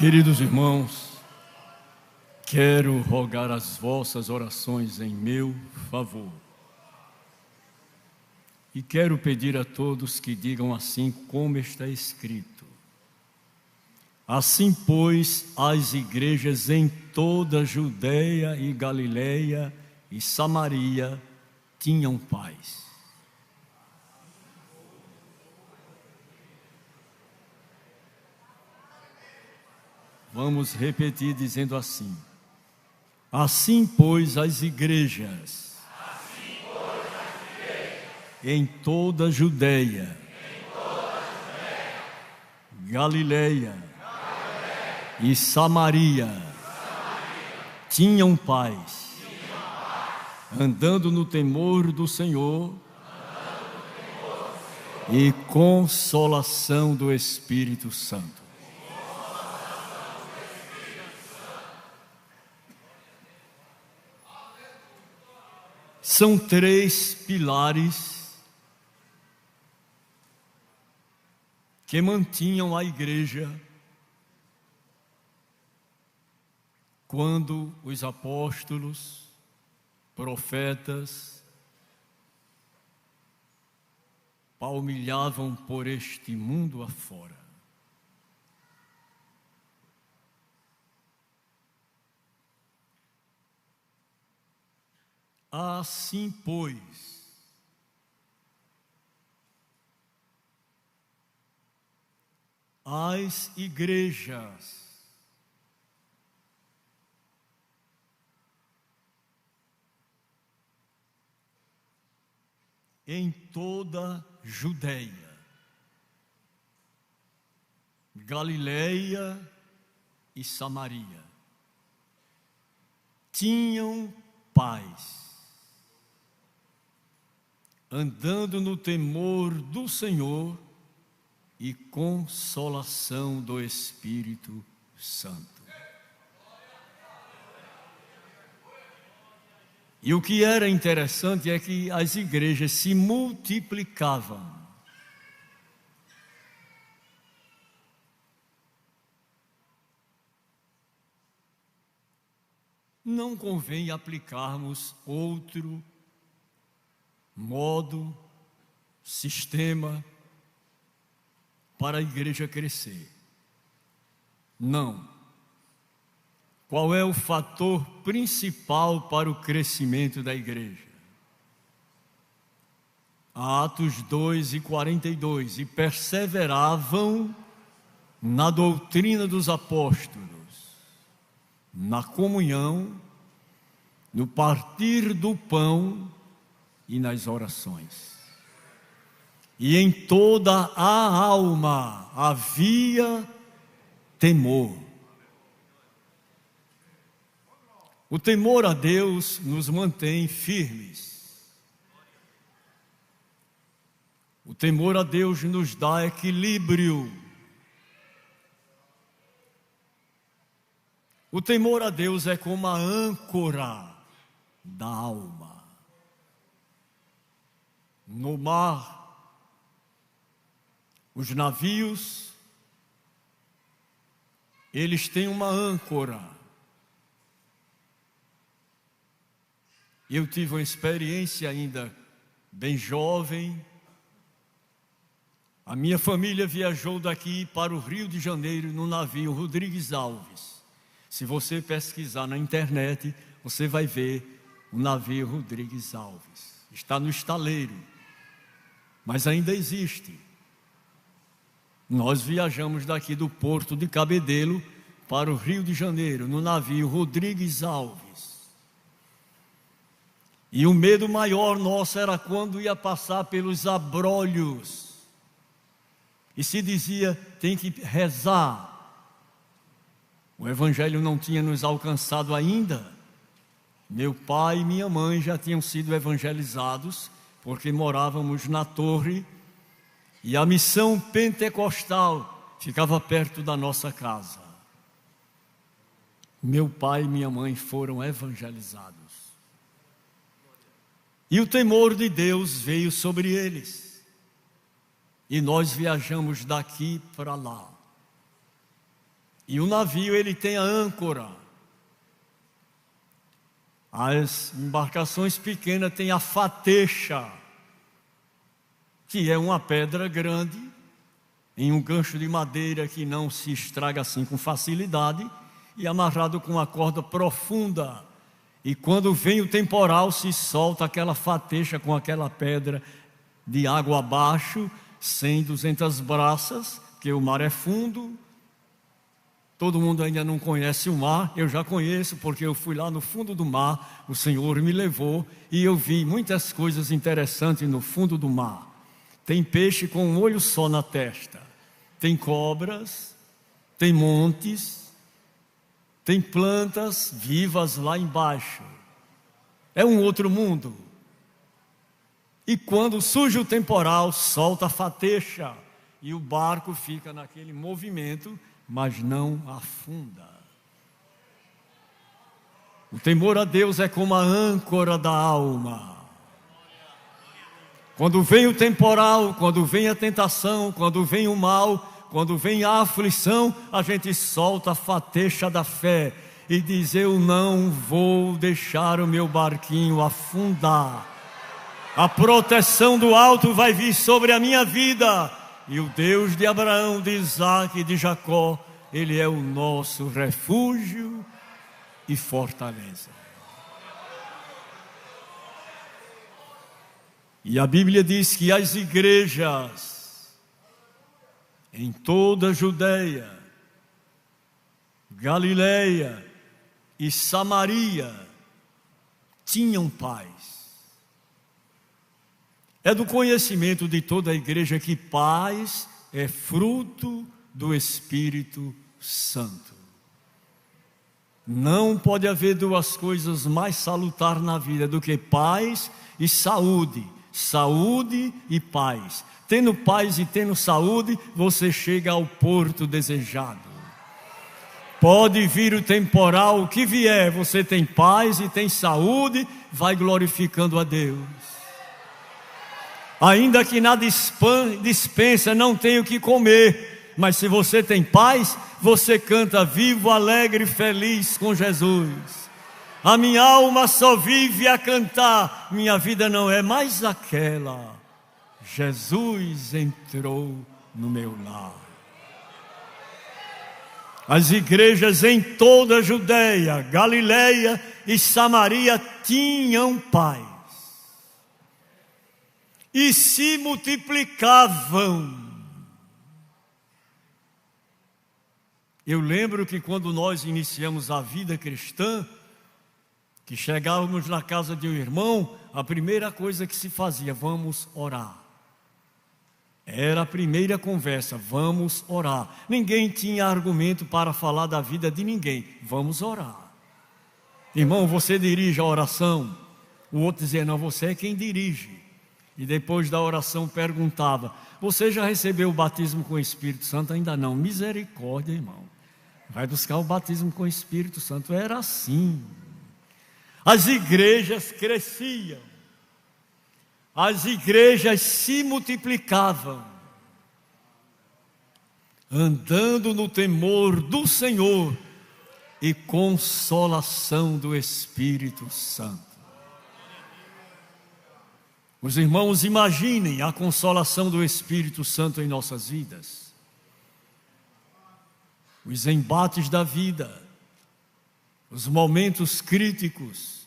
Queridos irmãos, quero rogar as vossas orações em meu favor. E quero pedir a todos que digam assim como está escrito. Assim, pois, as igrejas em toda a Judeia e Galileia e Samaria tinham paz. Vamos repetir dizendo assim. Assim, pois, as igrejas em toda a Judeia, Galileia e Samaria tinham paz, andando no temor do Senhor e consolação do Espírito Santo. São três pilares que mantinham a igreja quando os apóstolos, profetas, palmilhavam por este mundo afora. Assim, pois, as igrejas em toda Judeia, Galileia e Samaria tinham paz, andando no temor do Senhor e consolação do Espírito Santo. E o que era interessante é que as igrejas se multiplicavam. Não convém aplicarmos outro modo, sistema para a igreja crescer. Não. Qual é o fator principal para o crescimento da igreja? Atos 2:42. E perseveravam na doutrina dos apóstolos, na comunhão, no partir do pão e nas orações. E em toda a alma havia temor. O temor a Deus nos mantém firmes. O temor a Deus nos dá equilíbrio. O temor a Deus é como a âncora da alma. No mar, os navios, eles têm uma âncora. Eu tive uma experiência ainda bem jovem. A minha família viajou daqui para o Rio de Janeiro no navio Rodrigues Alves. Se você pesquisar na internet, você vai ver o navio Rodrigues Alves. Está no estaleiro, mas ainda existe. Nós viajamos daqui do Porto de Cabedelo para o Rio de Janeiro no navio Rodrigues Alves. E o medo maior nosso era quando ia passar pelos abrolhos. E se dizia, tem que rezar. O evangelho não tinha nos alcançado ainda. Meu pai e minha mãe já tinham sido evangelizados, porque morávamos na torre, e a missão pentecostal ficava perto da nossa casa. Meu pai e minha mãe foram evangelizados. E o temor de Deus veio sobre eles. E nós viajamos daqui para lá. E o navio, ele tem a âncora. As embarcações pequenas têm a fateixa, que é uma pedra grande, em um gancho de madeira que não se estraga assim com facilidade, e amarrado com uma corda profunda. E quando vem o temporal, se solta aquela fateixa com aquela pedra de água abaixo, 100, 200 braças, porque o mar é fundo. Todo mundo ainda não conhece o mar, eu já conheço, porque eu fui lá no fundo do mar, o Senhor me levou, e eu vi muitas coisas interessantes no fundo do mar. Tem peixe com um olho só na testa, tem cobras, tem montes, tem plantas vivas lá embaixo. É um outro mundo. E quando surge o temporal, solta a fateixa, e o barco fica naquele movimento, mas não afunda. O temor a Deus é como a âncora da alma. Quando vem o temporal, quando vem a tentação, quando vem o mal, quando vem a aflição, a gente solta a fateixa da fé e diz: eu não vou deixar o meu barquinho afundar. A proteção do alto vai vir sobre a minha vida. E o Deus de Abraão, de Isaac e de Jacó, Ele é o nosso refúgio e fortaleza. E a Bíblia diz que as igrejas em toda a Judeia, Galileia e Samaria tinham paz. É do conhecimento de toda a igreja que paz é fruto do Espírito Santo. Não pode haver duas coisas mais salutares na vida do que paz e saúde. Saúde e paz. Tendo paz e tendo saúde, você chega ao porto desejado. Pode vir o temporal, o que vier, você tem paz e tem saúde, vai glorificando a Deus. Ainda que na dispensa não tenha o que comer, mas se você tem paz, você canta vivo, alegre, feliz com Jesus. A minha alma só vive a cantar, minha vida não é mais aquela. Jesus entrou no meu lar. As igrejas em toda a Judeia, Galileia e Samaria tinham paz. E se multiplicavam. Eu lembro que quando nós iniciamos a vida cristã, que chegávamos na casa de um irmão, a primeira coisa que se fazia: vamos orar. Era a primeira conversa: vamos orar. Ninguém tinha argumento para falar da vida de ninguém. Vamos orar. Irmão, você dirige a oração? O outro dizia: não, você é quem dirige. E depois da oração perguntava: você já recebeu o batismo com o Espírito Santo? Ainda não. Misericórdia, irmão. Vai buscar o batismo com o Espírito Santo. Era assim. As igrejas cresciam. As igrejas se multiplicavam. Andando no temor do Senhor e consolação do Espírito Santo. Os irmãos, imaginem a consolação do Espírito Santo em nossas vidas. Os embates da vida, os momentos críticos,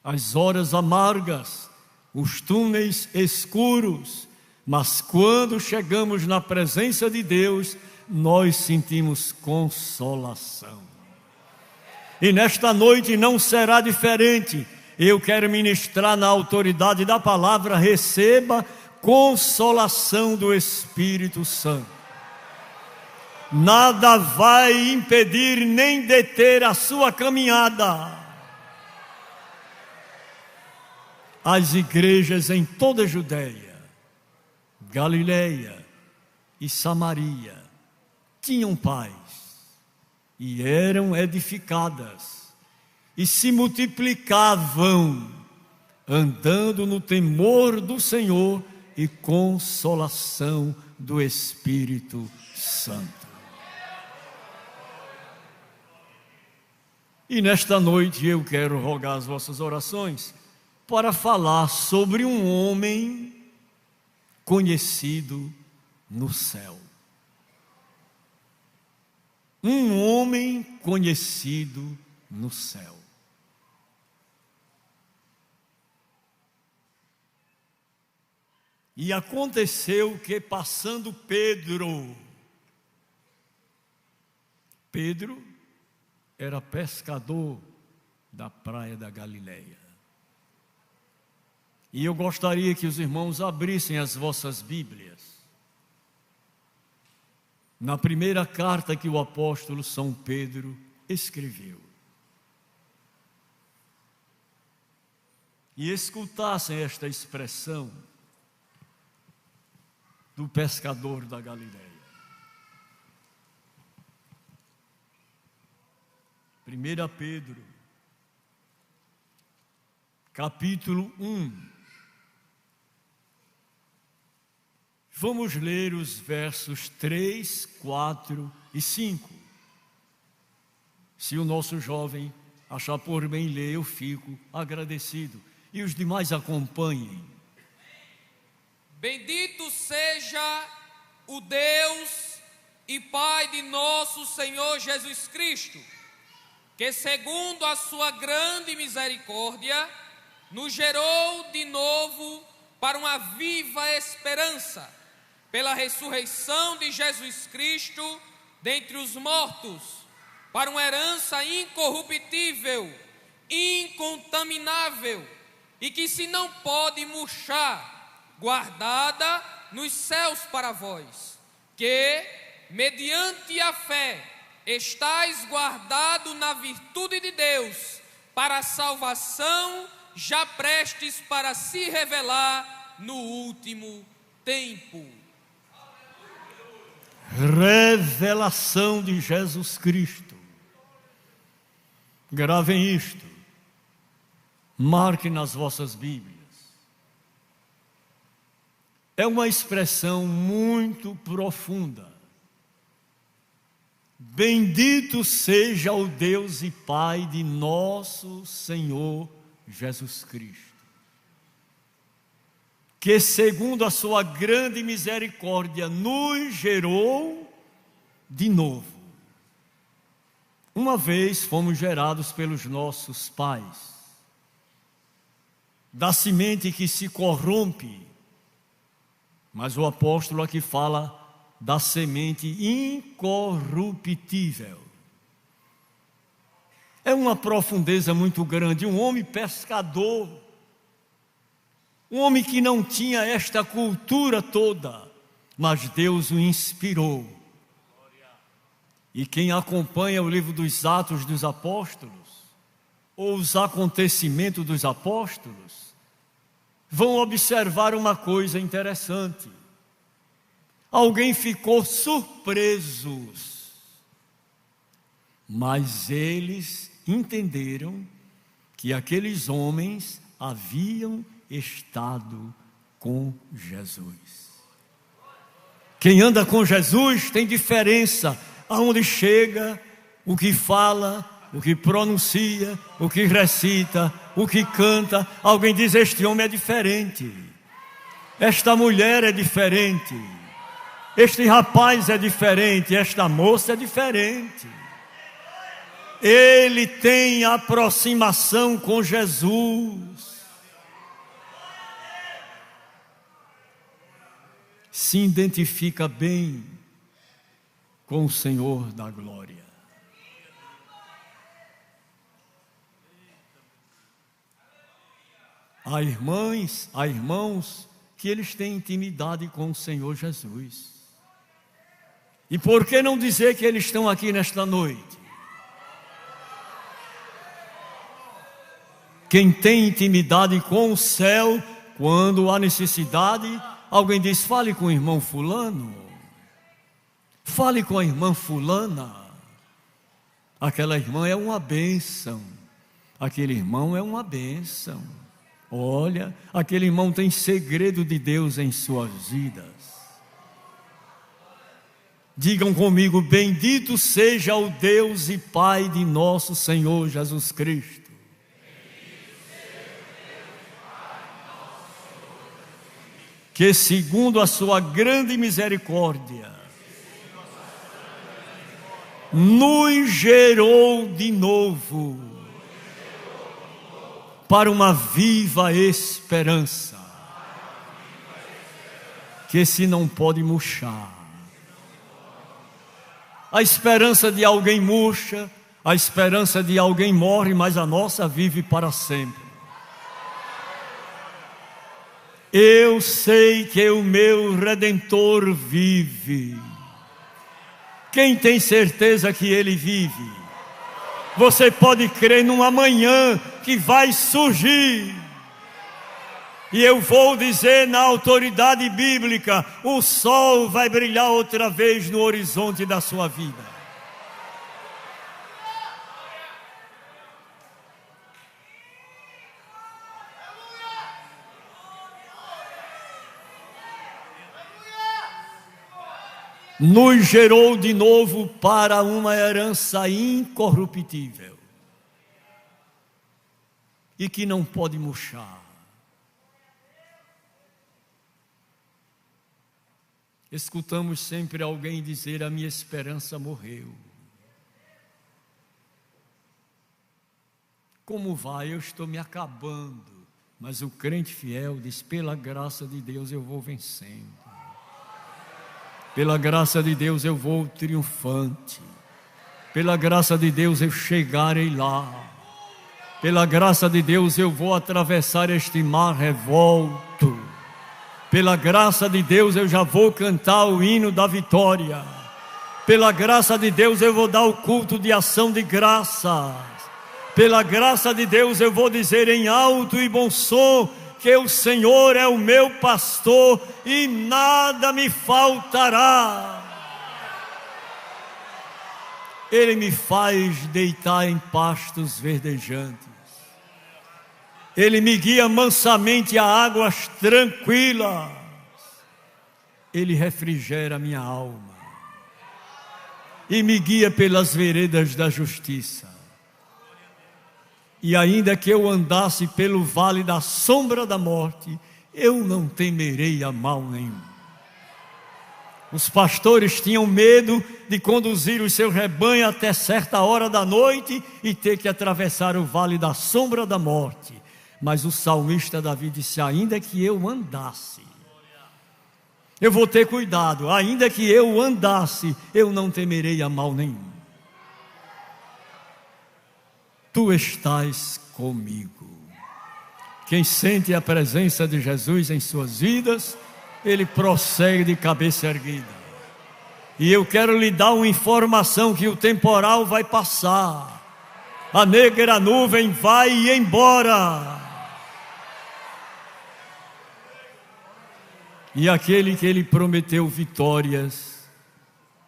as horas amargas, os túneis escuros, mas quando chegamos na presença de Deus, nós sentimos consolação. E nesta noite não será diferente. Eu quero ministrar na autoridade da palavra: receba consolação do Espírito Santo. Nada vai impedir nem deter a sua caminhada. As igrejas em toda a Judeia, Galileia e Samaria tinham paz e eram edificadas. E se multiplicavam, andando no temor do Senhor e consolação do Espírito Santo. E nesta noite eu quero rogar as vossas orações para falar sobre um homem conhecido no céu. Um homem conhecido no céu. E aconteceu que, passando Pedro era pescador da praia da Galileia. E eu gostaria que os irmãos abrissem as vossas Bíblias na primeira carta que o apóstolo São Pedro escreveu. E escutassem esta expressão do pescador da Galileia. 1 Pedro, capítulo 1. Vamos ler os versos 3, 4 e 5. Se o nosso jovem achar por bem ler, eu fico agradecido. E os demais acompanhem. Bendito seja o Deus e Pai de nosso Senhor Jesus Cristo, que segundo a sua grande misericórdia, nos gerou de novo para uma viva esperança, pela ressurreição de Jesus Cristo dentre os mortos, para uma herança incorruptível, incontaminável, e que se não pode murchar, guardada nos céus para vós, que, mediante a fé, estais guardado na virtude de Deus, para a salvação, já prestes para se revelar no último tempo. Revelação de Jesus Cristo. Gravem isto, marquem nas vossas Bíblias. É uma expressão muito profunda. Bendito seja o Deus e Pai de nosso Senhor Jesus Cristo, que segundo a sua grande misericórdia nos gerou de novo. Uma vez fomos gerados pelos nossos pais, da semente que se corrompe, mas o apóstolo aqui fala da semente incorruptível. É uma profundeza muito grande. Um homem pescador, um homem que não tinha esta cultura toda, mas Deus o inspirou. E quem acompanha o livro dos Atos dos Apóstolos, ou os acontecimentos dos apóstolos, vão observar uma coisa interessante. Alguém ficou surpreso, mas eles entenderam que aqueles homens haviam estado com Jesus. Quem anda com Jesus tem diferença aonde chega, o que fala, o que pronuncia, o que recita, o que canta. Alguém diz: este homem é diferente, esta mulher é diferente, este rapaz é diferente, esta moça é diferente. Ele tem aproximação com Jesus, se identifica bem com o Senhor da glória. Há irmãos que eles têm intimidade com o Senhor Jesus. E por que não dizer que eles estão aqui nesta noite? Quem tem intimidade com o céu, quando há necessidade, alguém diz: fale com o irmão fulano, fale com a irmã fulana. Aquela irmã é uma bênção, aquele irmão é uma bênção. Olha, aquele irmão tem segredo de Deus em suas vidas. Digam comigo: bendito seja o Deus e Pai de nosso Senhor Jesus Cristo, que segundo a sua grande misericórdia nos gerou de novo para uma viva esperança que se não pode murchar. A esperança de alguém murcha, a esperança de alguém morre, mas a nossa vive para sempre. Eu sei que o meu Redentor vive. Quem tem certeza que Ele vive? Você pode crer num amanhã que vai surgir. E eu vou dizer na autoridade bíblica: o sol vai brilhar outra vez no horizonte da sua vida. Nos gerou de novo para uma herança incorruptível e que não pode murchar. Escutamos sempre alguém dizer: a minha esperança morreu. Como vai? Eu estou me acabando. Mas o crente fiel diz: pela graça de Deus eu vou vencendo. Pela graça de Deus eu vou triunfante. Pela graça de Deus eu chegarei lá. Pela graça de Deus eu vou atravessar este mar revolto. Pela graça de Deus eu já vou cantar o hino da vitória. Pela graça de Deus eu vou dar o culto de ação de graças. Pela graça de Deus eu vou dizer em alto e bom som que o Senhor é o meu pastor e nada me faltará. Ele me faz deitar em pastos verdejantes. Ele me guia mansamente a águas tranquilas. Ele refrigera minha alma e me guia pelas veredas da justiça. E ainda que eu andasse pelo vale da sombra da morte, eu não temerei a mal nenhum. Os pastores tinham medo de conduzir o seu rebanho até certa hora da noite e ter que atravessar o vale da sombra da morte. Mas o salmista Davi disse: ainda que eu andasse, eu vou ter cuidado, ainda que eu andasse, eu não temerei a mal nenhum. Tu estás comigo. Quem sente a presença de Jesus em suas vidas, ele prossegue de cabeça erguida. E eu quero lhe dar uma informação: que o temporal vai passar, a negra nuvem vai embora. E aquele que ele prometeu vitórias,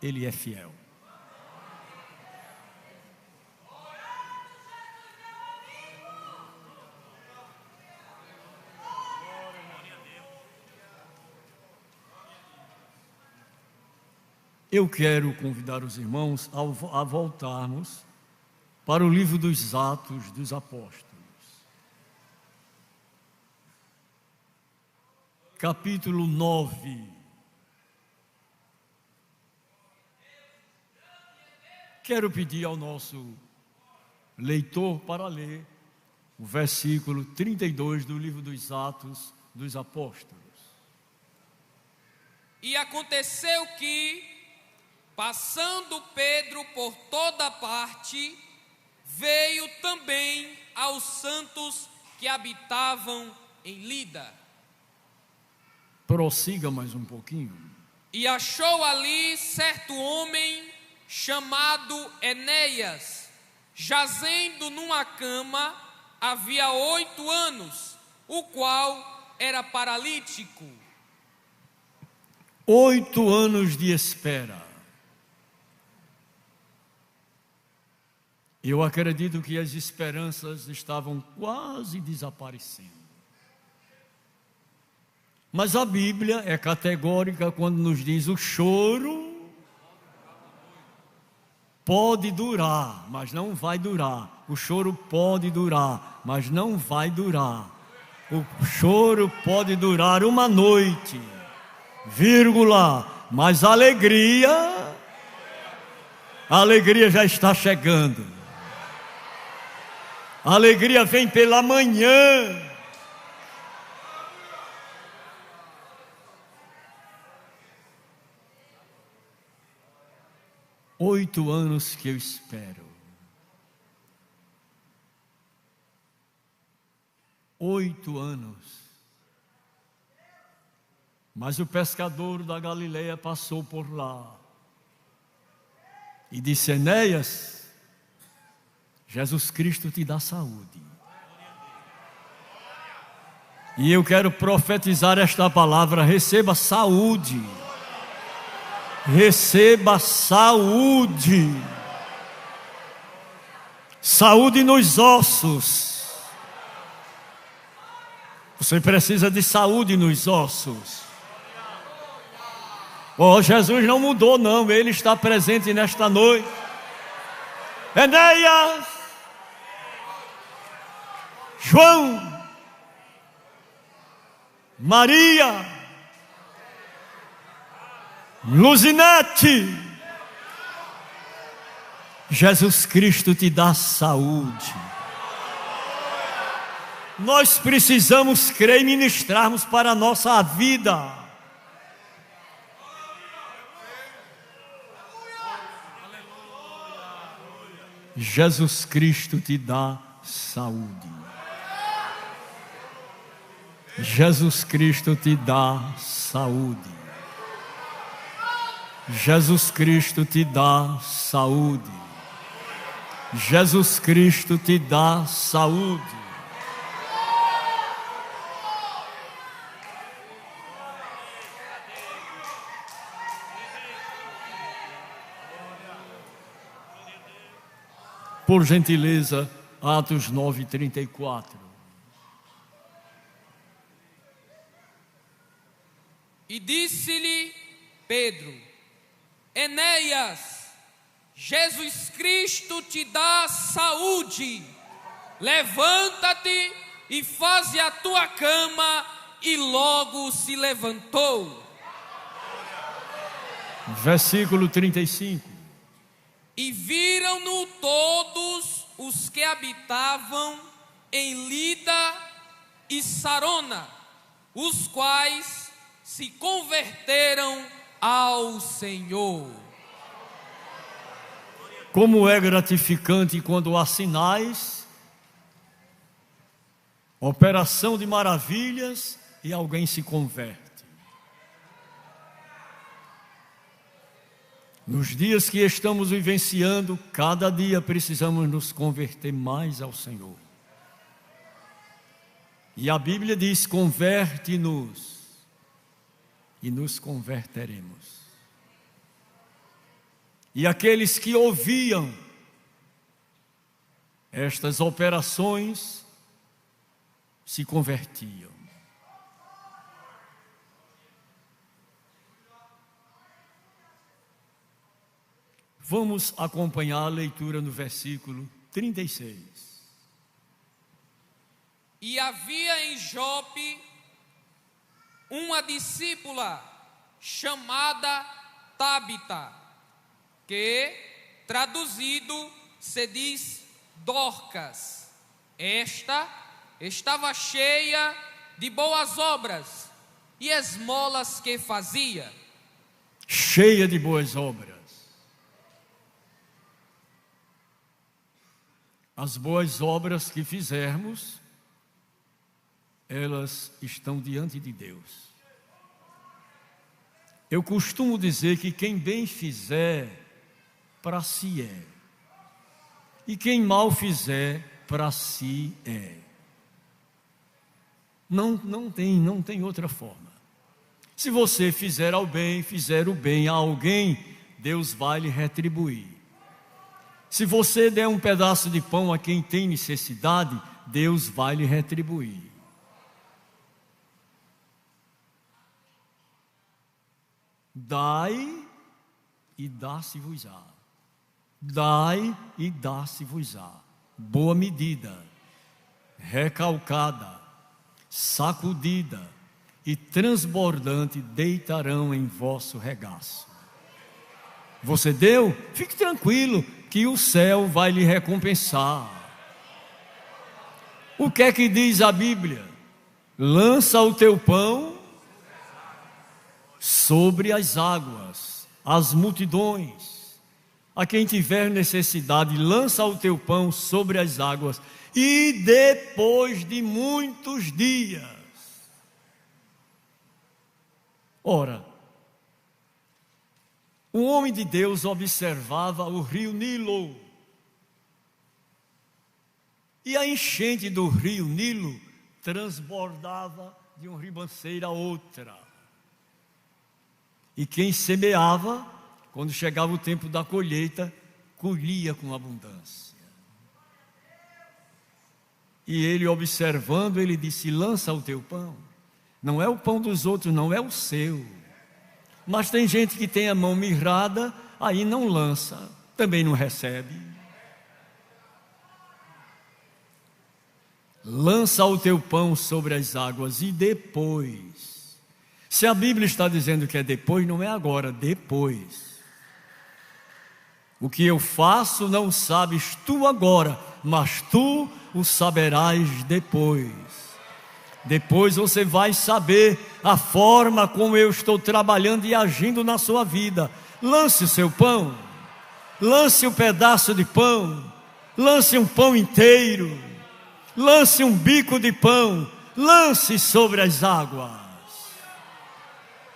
ele é fiel. Eu quero convidar os irmãos a voltarmos para o livro dos Atos dos Apóstolos. Capítulo 9. Quero pedir ao nosso leitor para ler o versículo 32 do livro dos Atos dos Apóstolos. E aconteceu que, passando Pedro por toda parte, veio também aos santos que habitavam em Lida. Prossiga mais um pouquinho. E achou ali certo homem chamado Enéas, jazendo numa cama havia 8 anos, o qual era paralítico. 8 anos de espera. Eu acredito que as esperanças estavam quase desaparecendo. Mas a Bíblia é categórica quando nos diz: o choro pode durar, mas não vai durar. O choro pode durar, mas não vai durar. O choro pode durar uma noite, vírgula, mas a alegria já está chegando. A alegria vem pela manhã. Oito anos que eu espero. 8 anos. Mas o pescador da Galileia passou por lá e disse: Enéas, Jesus Cristo te dá saúde. E eu quero profetizar esta palavra: receba saúde. Receba saúde. Saúde nos ossos. Você precisa de saúde nos ossos. Oh, Jesus não mudou não, Ele está presente nesta noite. Enéas, João, Maria, Luzinete, Jesus Cristo te dá saúde. Nós precisamos crer e ministrarmos para a nossa vida. Jesus Cristo te dá saúde. Jesus Cristo te dá saúde. Jesus Cristo te dá saúde. Jesus Cristo te dá saúde. Por gentileza, Atos 9:34. E disse-lhe Pedro: Enéas, Jesus Cristo te dá saúde. Levanta-te e faze a tua cama. E logo se levantou. Versículo 35. E viram-no todos os que habitavam em Lida e Sarona, os quais se converteram ao Senhor. Como é gratificante quando há sinais, operação de maravilhas e alguém se converte. Nos dias que estamos vivenciando, cada dia precisamos nos converter mais ao Senhor. E a Bíblia diz: converte-nos, e nos converteremos. E aqueles que ouviam estas operações se convertiam. Vamos acompanhar a leitura no versículo 36. E havia em Jope uma discípula chamada Tábita, que, traduzido, se diz Dorcas. Esta estava cheia de boas obras e esmolas que fazia. Cheia de boas obras. As boas obras que fizermos, elas estão diante de Deus. Eu costumo dizer que quem bem fizer, para si é. E quem mal fizer, para si é. Não tem outra forma. Se você fizer o bem a alguém, Deus vai lhe retribuir. Se você der um pedaço de pão a quem tem necessidade, Deus vai lhe retribuir. Dai e dá-se-vos-á. Dai e dá-se-vos-á. Boa medida, recalcada, sacudida e transbordante deitarão em vosso regaço. Você deu? Fique tranquilo que o céu vai lhe recompensar. O que é que diz a Bíblia? Lança o teu pão sobre as águas, as multidões. A quem tiver necessidade, lança o teu pão sobre as águas. E depois de muitos dias. Ora, um homem de Deus observava o rio Nilo. E a enchente do rio Nilo transbordava de uma ribanceira a outra. E quem semeava, quando chegava o tempo da colheita, colhia com abundância. E ele observando, ele disse: lança o teu pão. Não é o pão dos outros, não é o seu. Mas tem gente que tem a mão mirrada, aí não lança, também não recebe. Lança o teu pão sobre as águas e depois. Se a Bíblia está dizendo que é depois, não é agora, depois. O que eu faço não sabes tu agora, mas tu o saberás depois. Depois você vai saber a forma como eu estou trabalhando e agindo na sua vida. Lance o seu pão, lance um pedaço de pão, lance um pão inteiro, lance um bico de pão, lance sobre as águas.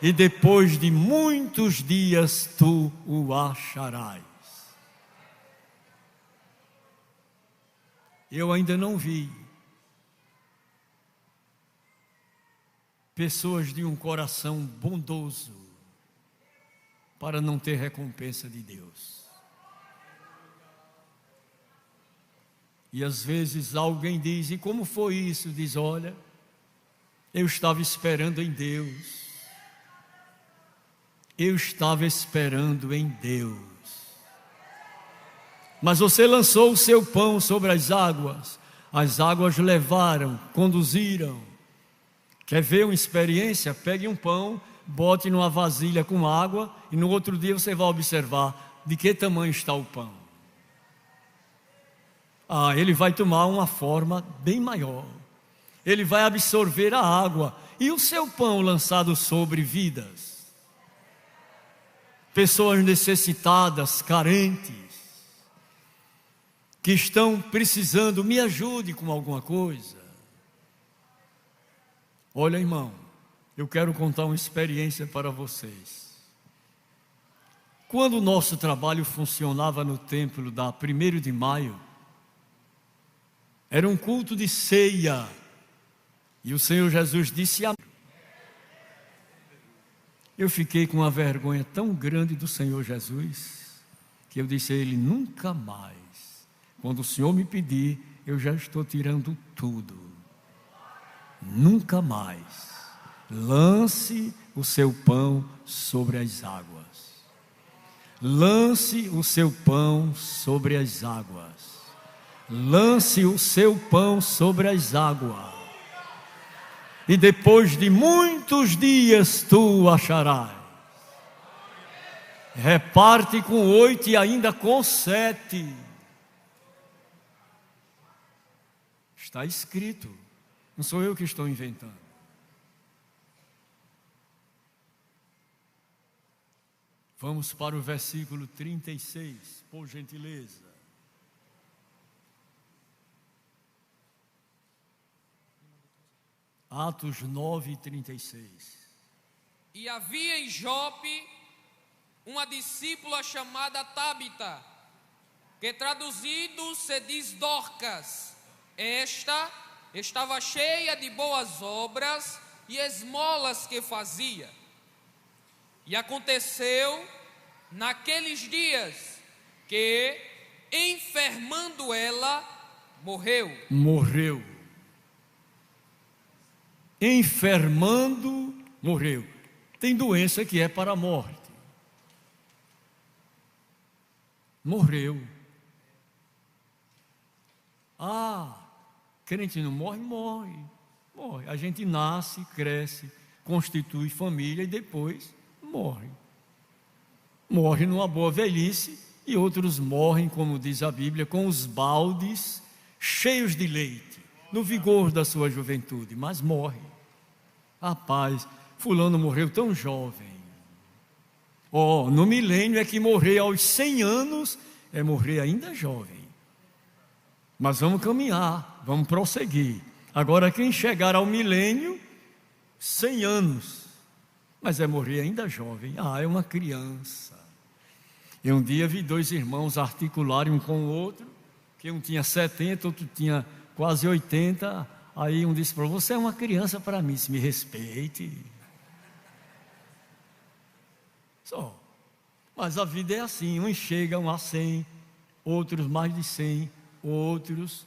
E depois de muitos dias tu o acharás. Eu ainda não vi pessoas de um coração bondoso para não ter recompensa de Deus. E às vezes alguém diz: e como foi isso? Diz: olha, eu estava esperando em Deus. Eu estava esperando em Deus. Mas você lançou o seu pão sobre as águas levaram, conduziram. Quer ver uma experiência? Pegue um pão, bote numa vasilha com água e no outro dia você vai observar de que tamanho está o pão. Ele vai tomar uma forma bem maior. Ele vai absorver a água. E o seu pão lançado sobre vidas? Pessoas necessitadas, carentes, que estão precisando, me ajude com alguma coisa. Olha, irmão, eu quero contar uma experiência para vocês. Quando o nosso trabalho funcionava no templo da 1º de maio, era um culto de ceia, e o Senhor Jesus disse amém. Eu fiquei com uma vergonha tão grande do Senhor Jesus, que eu disse a Ele: nunca mais, quando o Senhor me pedir, eu já estou tirando tudo. Nunca mais. Lance o seu pão sobre as águas. Lance o seu pão sobre as águas. Lance o seu pão sobre as águas. E depois de muitos dias tu o acharás. Reparte com 8 e ainda com 7. Está escrito. Não sou eu que estou inventando. Vamos para o versículo 36, por gentileza. Atos 9:36. E havia em Jope uma discípula chamada Tábita, que traduzido se diz Dorcas. Esta estava cheia de boas obras e esmolas que fazia. E aconteceu naqueles dias que, enfermando ela, morreu. Enfermando, morreu. Tem doença que é para a morte. Morreu. Crente não morre? Morre. Morre. A gente nasce, cresce, constitui família e depois morre. Morre numa boa velhice e outros morrem, como diz a Bíblia, com os baldes cheios de leite, no vigor da sua juventude, mas morre. Rapaz, fulano morreu tão jovem. No milênio é que morrer aos 100 anos é morrer ainda jovem. Mas vamos caminhar, vamos prosseguir. Agora quem chegar ao milênio, 100 anos, mas é morrer ainda jovem. É uma criança. E um dia vi 2 irmãos articularem um com o outro, que um tinha 70, outro tinha quase 80. Aí um disse para você é uma criança para mim, se me respeite. Só. Mas a vida é assim, uns chegam a 100, outros mais de 100, outros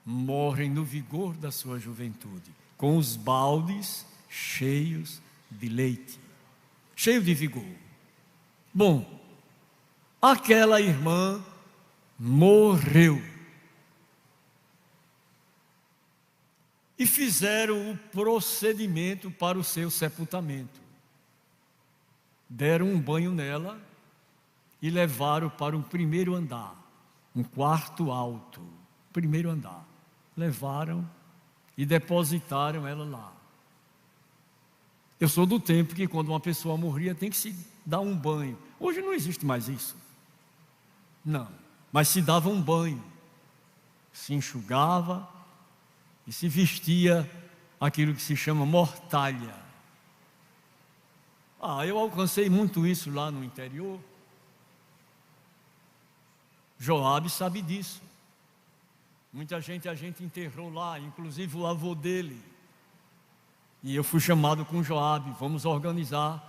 morrem no vigor da sua juventude, com os baldes cheios de leite, cheio de vigor. Bom, aquela irmã morreu. E fizeram o procedimento para o seu sepultamento. Deram um banho nela e levaram para o primeiro andar, um quarto alto, primeiro andar. Levaram e depositaram ela lá. Eu sou do tempo que quando uma pessoa morria tem que se dar um banho. Hoje não existe mais isso. Não, mas se dava um banho, se enxugava e se vestia aquilo que se chama mortalha. Eu alcancei muito isso lá no interior. Joabe sabe disso. Muita gente a gente enterrou lá, inclusive o avô dele. E eu fui chamado com Joabe, vamos organizar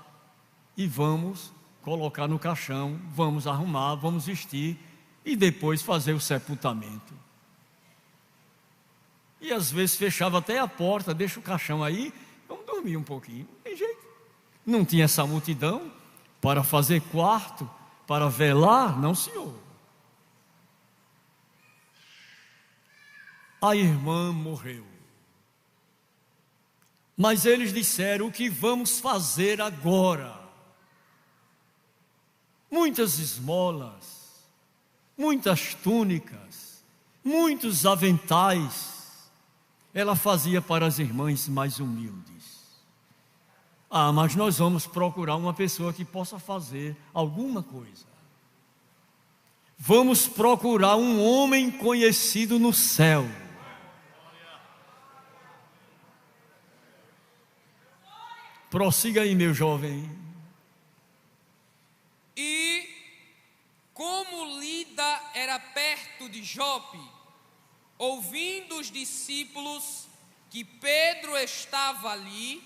e vamos colocar no caixão, vamos arrumar, vamos vestir e depois fazer o sepultamento. E às vezes fechava até a porta, deixa o caixão aí, vamos dormir um pouquinho, não tem jeito. Não tinha essa multidão para fazer quarto, para velar, não senhor. A irmã morreu. Mas eles disseram: o que vamos fazer agora? Muitas esmolas, muitas túnicas, muitos aventais, ela fazia para as irmãs mais humildes. Mas nós vamos procurar uma pessoa que possa fazer alguma coisa. Vamos procurar um homem conhecido no céu. Prossiga aí, meu jovem. E como Lida era perto de Jope, ouvindo os discípulos que Pedro estava ali,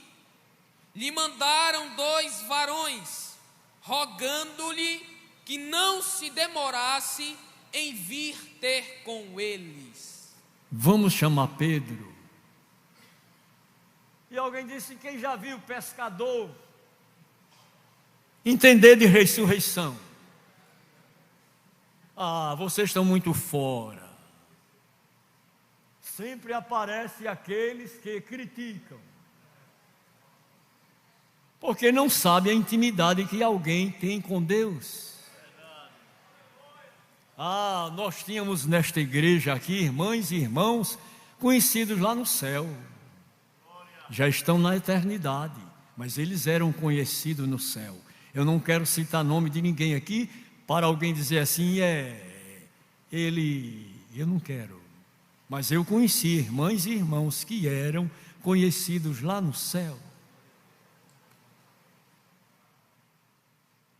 lhe mandaram 2 varões, rogando-lhe que não se demorasse em vir ter com eles. Vamos chamar Pedro. E alguém disse: quem já viu pescador entender de ressurreição? Vocês estão muito fora. Sempre aparecem aqueles que criticam, porque não sabem a intimidade que alguém tem com Deus. Nós tínhamos nesta igreja aqui irmãs e irmãos conhecidos lá no céu, já estão na eternidade, mas eles eram conhecidos no céu. Eu não quero citar nome de ninguém aqui para alguém dizer assim, eu não quero. Mas eu conheci irmãs e irmãos que eram conhecidos lá no céu.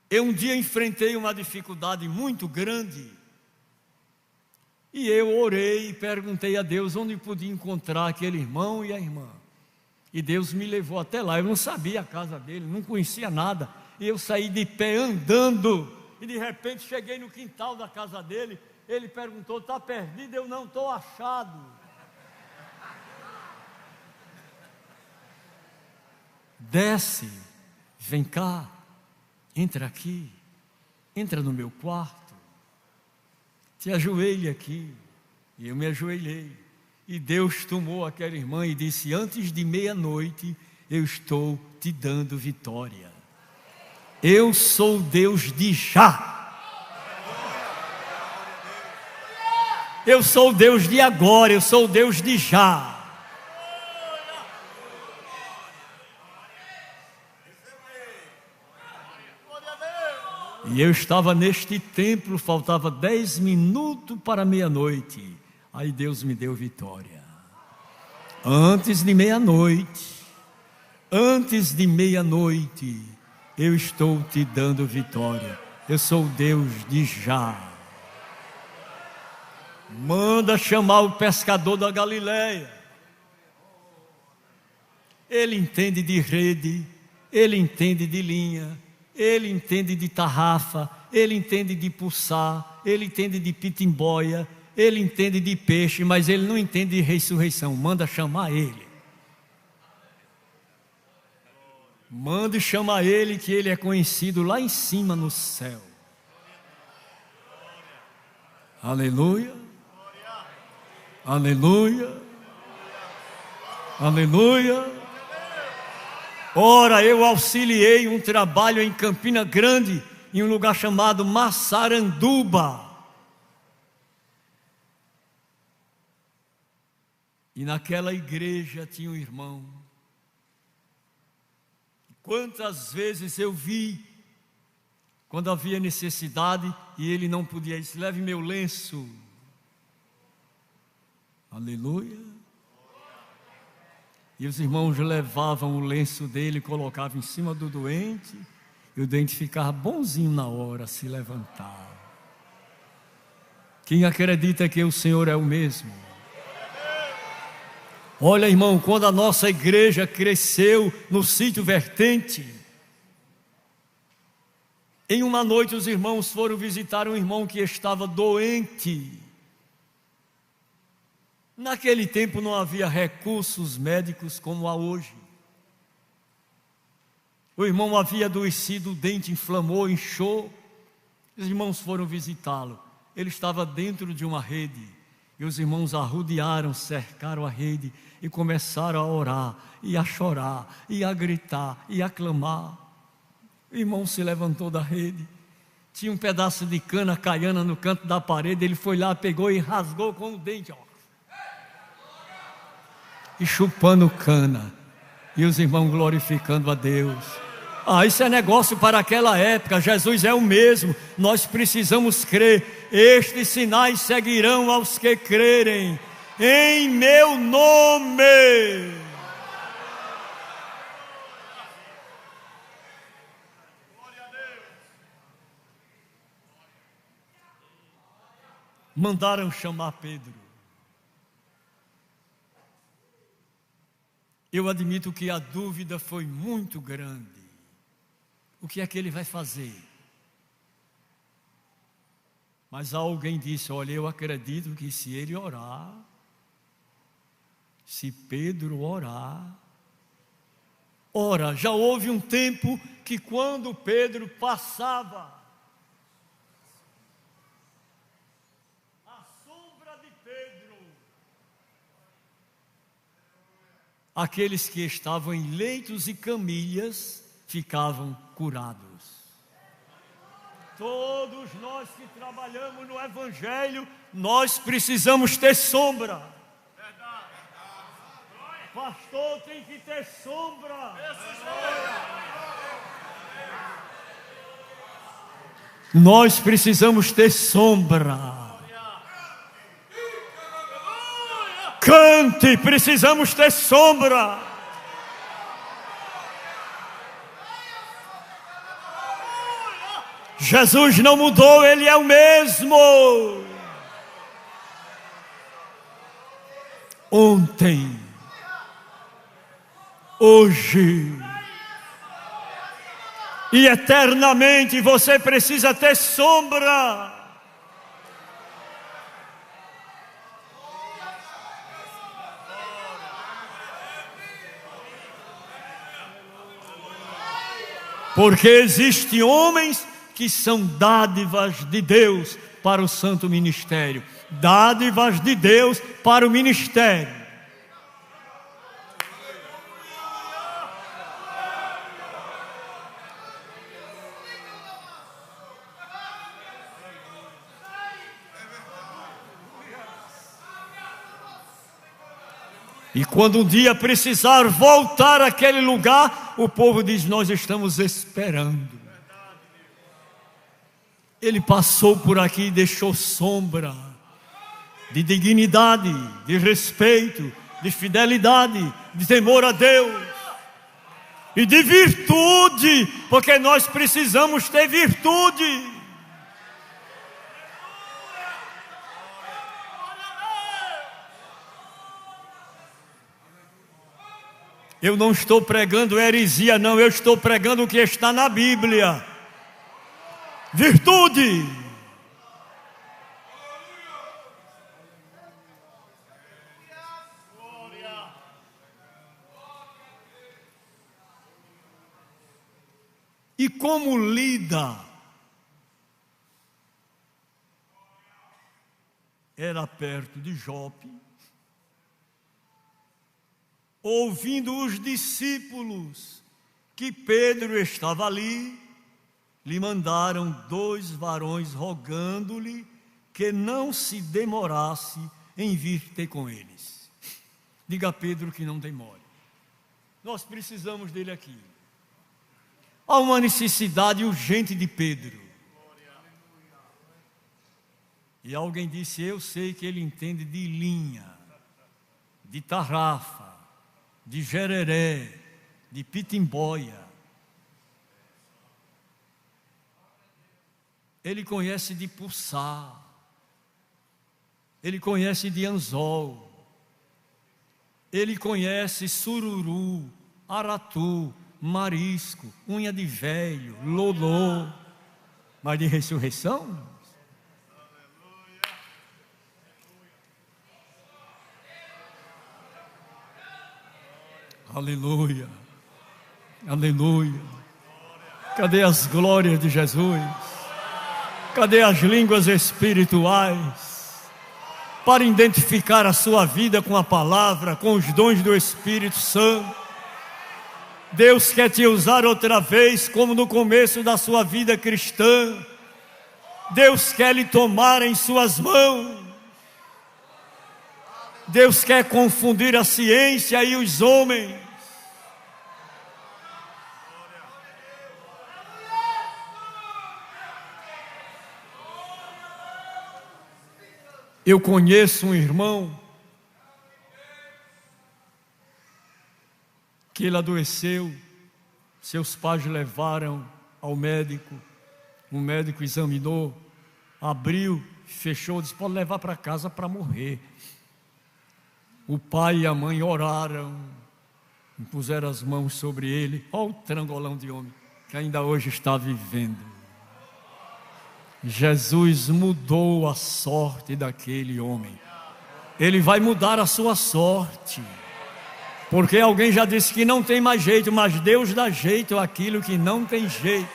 Eu um dia enfrentei uma dificuldade muito grande e eu orei e perguntei a Deus onde podia encontrar aquele irmão e a irmã. E Deus me levou até lá. Eu não sabia a casa dele, não conhecia nada. E eu saí de pé andando e de repente cheguei no quintal da casa dele. Ele perguntou: está perdido? Eu não estou achado. Desce, vem cá, entra aqui, entra no meu quarto. se ajoelhe aqui. E eu me ajoelhei. E Deus tomou aquela irmã e disse: antes de meia-noite eu estou te dando vitória. Eu sou Deus de já. Eu sou Deus de agora, eu sou Deus de já. E eu estava neste templo, faltava 10 minutos para meia-noite. Aí Deus me deu vitória. Antes de meia-noite, eu estou te dando vitória. Eu sou Deus de já. Manda chamar o pescador da Galileia. Ele entende de rede, ele entende de linha, ele entende de tarrafa, ele entende de pulsar, ele entende de pitimboia, ele entende de peixe, mas ele não entende de ressurreição. Manda chamar ele. Manda chamar ele, que ele é conhecido lá em cima no céu. Aleluia. Aleluia. Aleluia. Ora, eu auxiliei um trabalho em Campina Grande, em um lugar chamado Massaranduba. E naquela igreja tinha um irmão. Quantas vezes eu vi, quando havia necessidade e ele não podia, disse: leve meu lenço. Aleluia. E os irmãos levavam o lenço dele, colocavam em cima do doente, e o doente ficava bonzinho na hora, se levantava. Quem acredita que o Senhor é o mesmo? Olha, irmão, quando a nossa igreja cresceu no sítio Vertente, em uma noite os irmãos foram visitar um irmão que estava doente. Naquele tempo não havia recursos médicos como há hoje. O irmão havia adoecido, o dente inflamou, inchou. Os irmãos foram visitá-lo. Ele estava dentro de uma rede. E os irmãos arrodearam, cercaram a rede e começaram a orar, e a chorar, e a gritar, e a clamar. O irmão se levantou da rede. Tinha um pedaço de cana caiana no canto da parede. Ele foi lá, pegou e rasgou com o dente, ó. E chupando cana. E os irmãos glorificando a Deus. Isso é negócio para aquela época. Jesus é o mesmo. Nós precisamos crer. Estes sinais seguirão aos que crerem em meu nome. Mandaram chamar Pedro. Eu admito que a dúvida foi muito grande. O que é que ele vai fazer? Mas alguém disse: olha, eu acredito que se ele orar, se Pedro orar. Ora, já houve um tempo que quando Pedro passava, a sombra de Pedro, aqueles que estavam em leitos e camilhas ficavam curados. Todos nós que trabalhamos no Evangelho, nós precisamos ter sombra. Pastor, tem que ter sombra. Nós precisamos ter sombra. Cante, precisamos ter sombra. Jesus não mudou, Ele é o mesmo. Ontem, hoje e eternamente você precisa ter sombra. Porque existem homens que são dádivas de Deus para o santo ministério. Dádivas de Deus para o ministério. E quando um dia precisar voltar àquele lugar, o povo diz: nós estamos esperando. Ele passou por aqui e deixou sombra de dignidade, de respeito, de fidelidade, de temor a Deus e de virtude, porque nós precisamos ter virtude. Eu não estou pregando heresia, não, eu estou pregando o que está na Bíblia. Virtude. E como lida? Era perto de Jope. Ouvindo os discípulos que Pedro estava ali, lhe mandaram 2 varões rogando-lhe que não se demorasse em vir ter com eles. Diga a Pedro que não demore. Nós precisamos dele aqui. Há uma necessidade urgente de Pedro. E alguém disse: eu sei que ele entende de linha, de tarrafa, de jereré, de pitimboia. Ele conhece de puçá, ele conhece de anzol, ele conhece sururu, aratu, marisco, unha de velho, lolô. Mas de ressurreição? Aleluia, aleluia. Cadê as glórias de Jesus? Cadê as línguas espirituais? Para identificar a sua vida com a palavra, com os dons do Espírito Santo. Deus quer te usar outra vez, como no começo da sua vida cristã. Deus quer lhe tomar em suas mãos. Deus quer confundir a ciência e os homens. Eu conheço um irmão que ele adoeceu, seus pais levaram ao médico, o médico examinou, abriu, fechou, disse: pode levar para casa para morrer. O pai e a mãe oraram, puseram as mãos sobre ele. Olha o trangolão de homem que ainda hoje está vivendo. Jesus mudou a sorte daquele homem. Ele vai mudar a sua sorte. Porque alguém já disse que não tem mais jeito, mas Deus dá jeito àquilo que não tem jeito.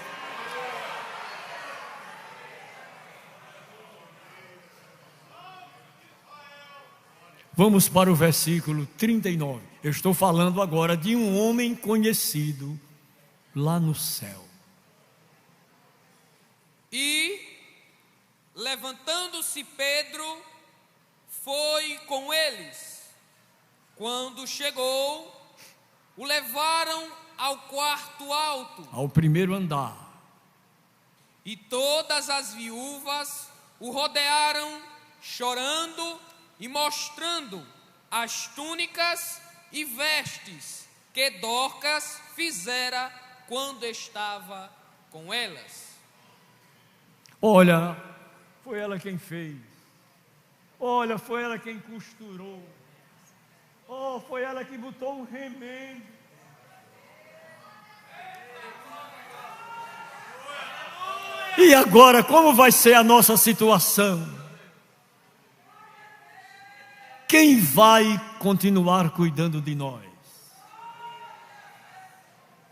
Vamos para o versículo 39. Eu estou falando agora de um homem conhecido lá no céu. E, levantando-se Pedro, foi com eles. Quando chegou, o levaram ao quarto alto, ao primeiro andar. E todas as viúvas o rodearam, chorando e mostrando as túnicas e vestes que Dorcas fizera quando estava com elas. Olha, foi ela quem fez. Olha, foi ela quem costurou. Oh, foi ela que botou um remendo. E agora, como vai ser a nossa situação? Quem vai continuar cuidando de nós?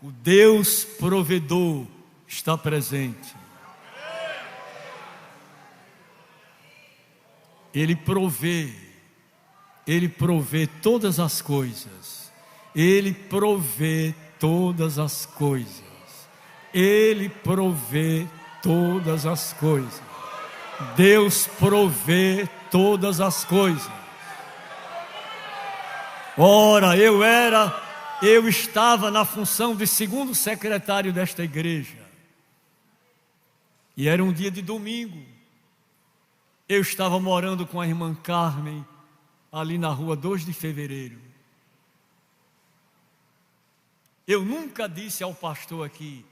O Deus provedor está presente. Ele provê todas as coisas. Ele provê todas as coisas. Ele provê todas as coisas. Deus provê todas as coisas. Ora, eu estava na função de segundo secretário desta igreja. E era um dia de domingo. Eu estava morando com a irmã Carmen, ali na rua 2 de fevereiro. Eu nunca disse ao pastor aqui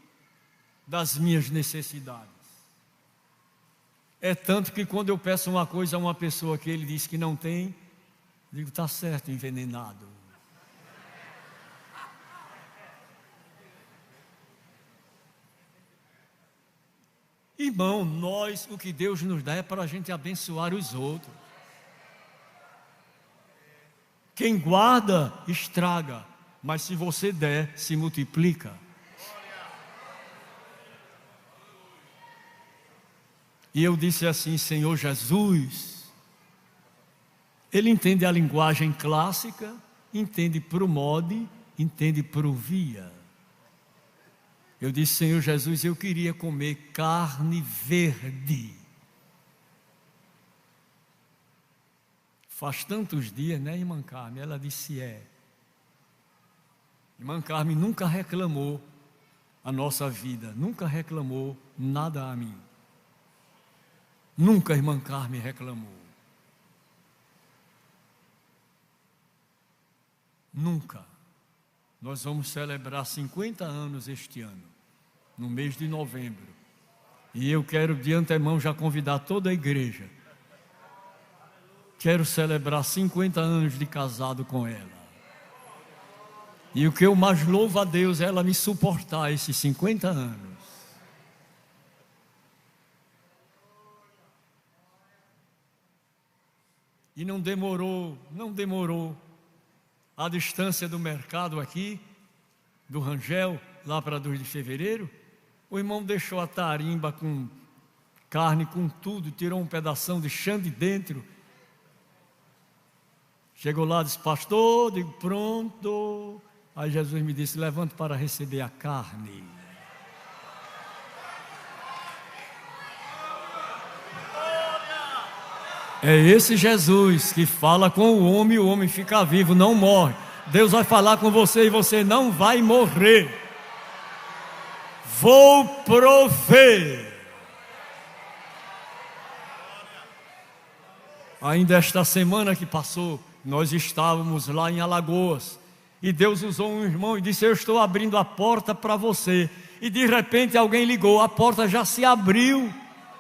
das minhas necessidades. É tanto que quando eu peço uma coisa a uma pessoa que ele diz que não tem, digo, está certo, envenenado. Irmão, o que Deus nos dá é para a gente abençoar os outros. Quem guarda, estraga, mas se você der, se multiplica. E eu disse assim, Senhor Jesus, ele entende a linguagem clássica, entende pro mode, entende pro via. Eu disse, Senhor Jesus, eu queria comer carne verde. Faz tantos dias, né, irmã Carmen? Ela disse, Irmã Carmen nunca reclamou a nossa vida, nunca reclamou nada a mim. Nunca a irmã Carmen reclamou. Nunca. Nós vamos celebrar 50 anos este ano, no mês de novembro. E eu quero de antemão já convidar toda a igreja. Quero celebrar 50 anos de casado com ela. E o que eu mais louvo a Deus é ela me suportar esses 50 anos. E não demorou. A distância do mercado aqui, do Rangel, lá para 2 de fevereiro, o irmão deixou a tarimba com carne, com tudo, tirou um pedação de chão de dentro. Chegou lá e disse, pastor, digo, pronto. Aí Jesus me disse, levante para receber a carne. É esse Jesus que fala com o homem fica vivo, não morre. Deus vai falar com você e você não vai morrer. Vou prover. Ainda esta semana que passou, nós estávamos lá em Alagoas. E Deus usou um irmão e disse, eu estou abrindo a porta para você. E de repente alguém ligou, a porta já se abriu.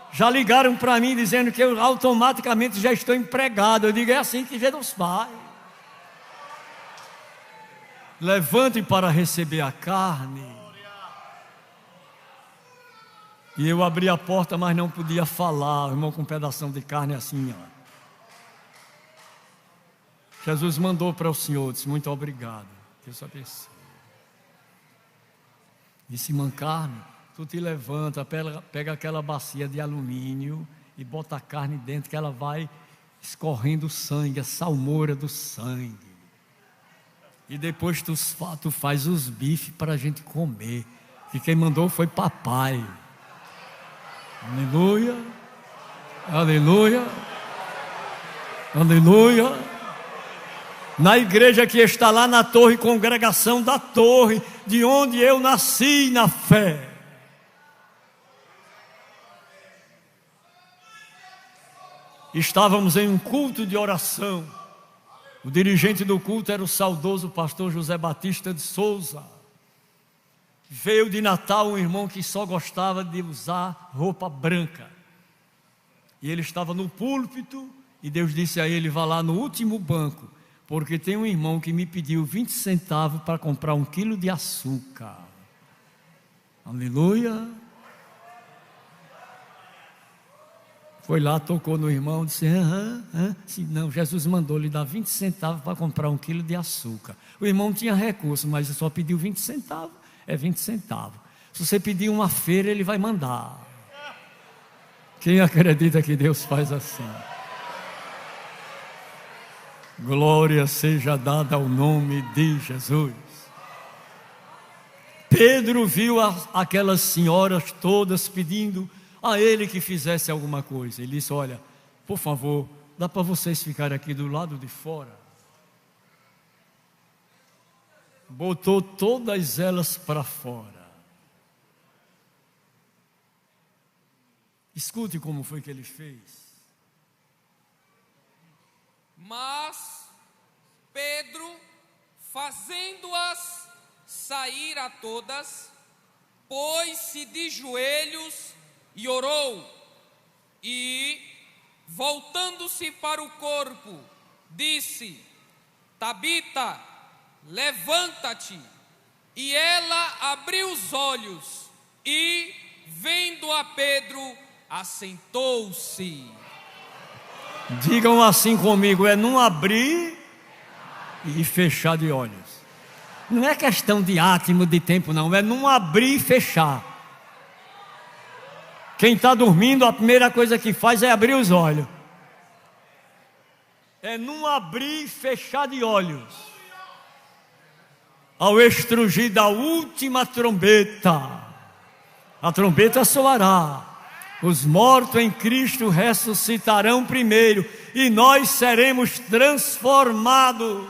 Já ligaram para mim dizendo que eu automaticamente já estou empregado. Eu digo, é assim que Deus faz. Levante para receber a carne. E eu abri a porta, mas não podia falar. O irmão com um pedação de carne assim, ó. Jesus mandou para o Senhor, disse, muito obrigado. Deus abençoe. Disse, irmã Carmen, tu te levanta, pega aquela bacia de alumínio e bota a carne dentro que ela vai escorrendo o sangue, a salmoura do sangue. E depois tu faz os bifes para a gente comer. E quem mandou foi papai. Aleluia, aleluia, aleluia. Na igreja que está lá na torre, congregação da torre, de onde eu nasci na fé. Estávamos em um culto de oração. O dirigente do culto era o saudoso pastor José Batista de Souza. Veio de Natal um irmão que só gostava de usar roupa branca. E ele estava no púlpito e Deus disse a ele, vá lá no último banco, porque tem um irmão que me pediu 20 centavos para comprar 1 quilo de açúcar. Aleluia. Foi lá, tocou no irmão, disse, não, Jesus mandou lhe dar 20 centavos para comprar 1 quilo de açúcar. O irmão tinha recurso, mas só pediu 20 centavos, é 20 centavos. Se você pedir uma feira, ele vai mandar. Quem acredita que Deus faz assim? Glória seja dada ao nome de Jesus. Pedro viu aquelas senhoras todas pedindo a ele que fizesse alguma coisa. Ele disse: olha, por favor, dá para vocês ficarem aqui do lado de fora. Botou todas elas para fora. Escute como foi que ele fez. Mas Pedro, fazendo-as sair a todas, pôs-se de joelhos e orou, e, voltando-se para o corpo, disse: Tabita, levanta-te. E ela abriu os olhos e, vendo a Pedro, assentou-se. Digam assim comigo: é não abrir e fechar de olhos. Não é questão de átimo, de tempo, não. É não abrir e fechar. Quem está dormindo, a primeira coisa que faz é abrir os olhos. É não abrir e fechar de olhos. Ao estrugir da última trombeta, a trombeta soará. Os mortos em Cristo ressuscitarão primeiro, e nós seremos transformados.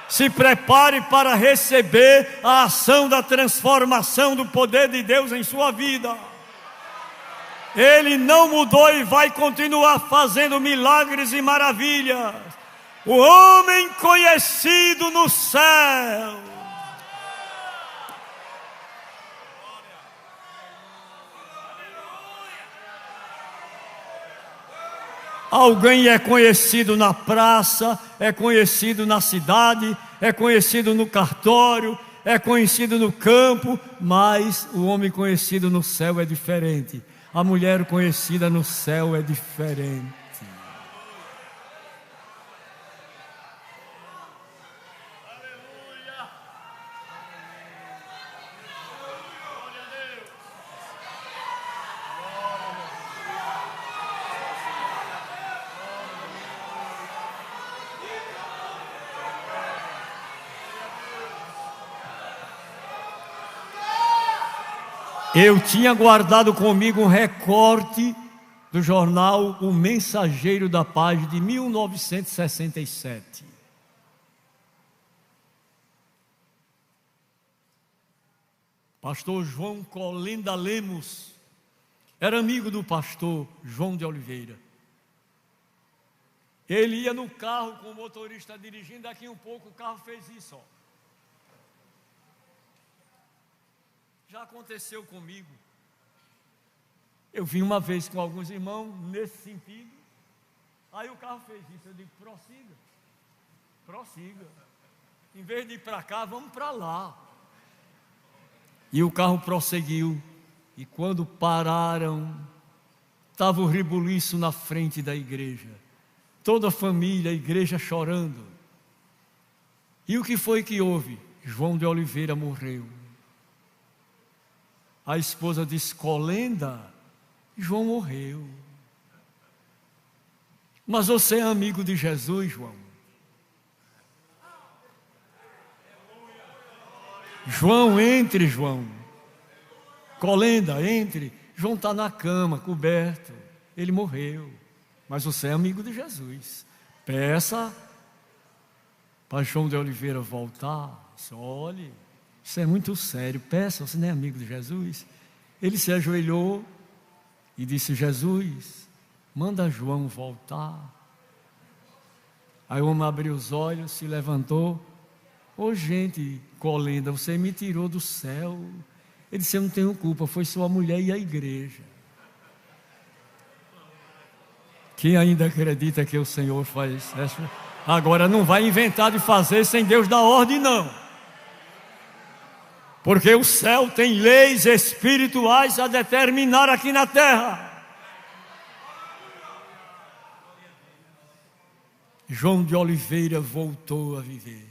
Se prepare para receber a ação da transformação do poder de Deus em sua vida. Ele não mudou e vai continuar fazendo milagres e maravilhas. O homem conhecido no céu. Alguém é conhecido na praça, é conhecido na cidade, é conhecido no cartório, é conhecido no campo, mas o homem conhecido no céu é diferente. A mulher conhecida no céu é diferente. Eu tinha guardado comigo um recorte do jornal O Mensageiro da Paz de 1967. Pastor João Colenda Lemos era amigo do pastor João de Oliveira. Ele ia no carro com o motorista dirigindo, daqui um pouco o carro fez isso, ó. Já aconteceu comigo. Eu vim uma vez com alguns irmãos nesse sentido. Aí o carro fez isso. Eu digo: prossiga. Prossiga. Em vez de ir para cá, vamos para lá. E o carro prosseguiu. E quando pararam, estava o rebuliço na frente da igreja. Toda a família, a igreja chorando. E o que foi que houve? João de Oliveira morreu. A esposa disse: Colenda, João morreu. Mas você é amigo de Jesus, João. João, entre, João. Colenda, entre. João está na cama, coberto. Ele morreu. Mas você é amigo de Jesus. Peça para João de Oliveira voltar. Só olhe. Isso é muito sério. Peça, você não é amigo de Jesus? Ele se ajoelhou e disse: Jesus, manda João voltar. Aí o homem abriu os olhos, se levantou. Ô gente, Colenda, você me tirou do céu. Ele disse: eu não tenho culpa, foi sua mulher e a igreja. Quem ainda acredita que o Senhor faz essa? Agora não vai inventar de fazer sem Deus dar ordem, não. Porque o céu tem leis espirituais a determinar aqui na terra. João de Oliveira voltou a viver.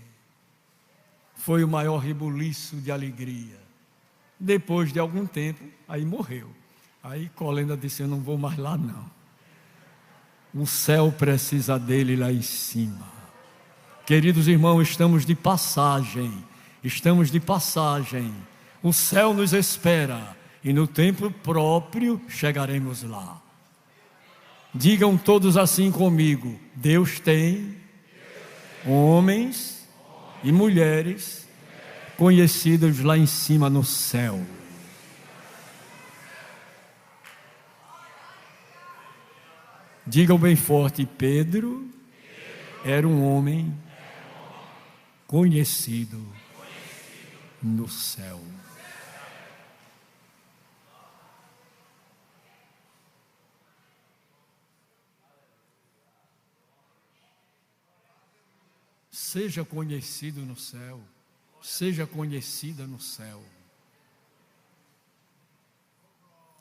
Foi o maior rebuliço de alegria. Depois de algum tempo, aí morreu. Aí Colenda disse: eu não vou mais lá não. O céu precisa dele lá em cima. Queridos irmãos, estamos de passagem. O céu nos espera e no tempo próprio chegaremos lá. Digam todos assim comigo: Deus tem homens e mulheres conhecidos lá em cima no céu. Digam bem forte: Pedro era um homem conhecido no céu. Seja conhecido no céu, seja conhecida no céu,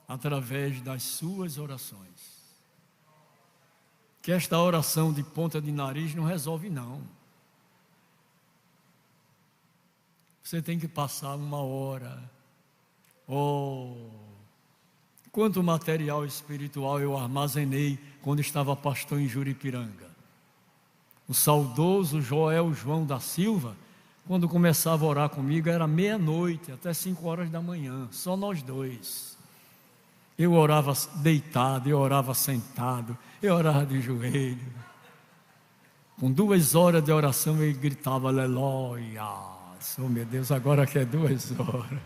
através das suas orações. Que esta oração de ponta de nariz não resolve, não. Você tem que passar uma hora. Quanto material espiritual eu armazenei quando estava pastor em Juripiranga. O saudoso Joel João da Silva, quando começava a orar comigo, era meia-noite até 5 horas da manhã, só nós dois. Eu orava deitado, eu orava sentado, eu orava de joelho. Com 2 horas de oração ele gritava aleluia. Oh meu Deus, agora que é 2 horas.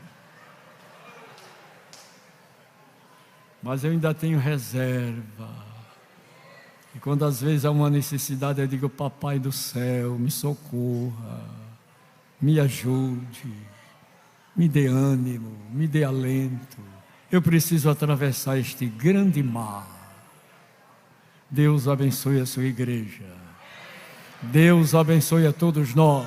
Mas eu ainda tenho reserva. E quando às vezes há uma necessidade, eu digo: Papai do céu, me socorra, me ajude, me dê ânimo, me dê alento. Eu preciso atravessar este grande mar. Deus abençoe a sua igreja. Deus abençoe a todos nós.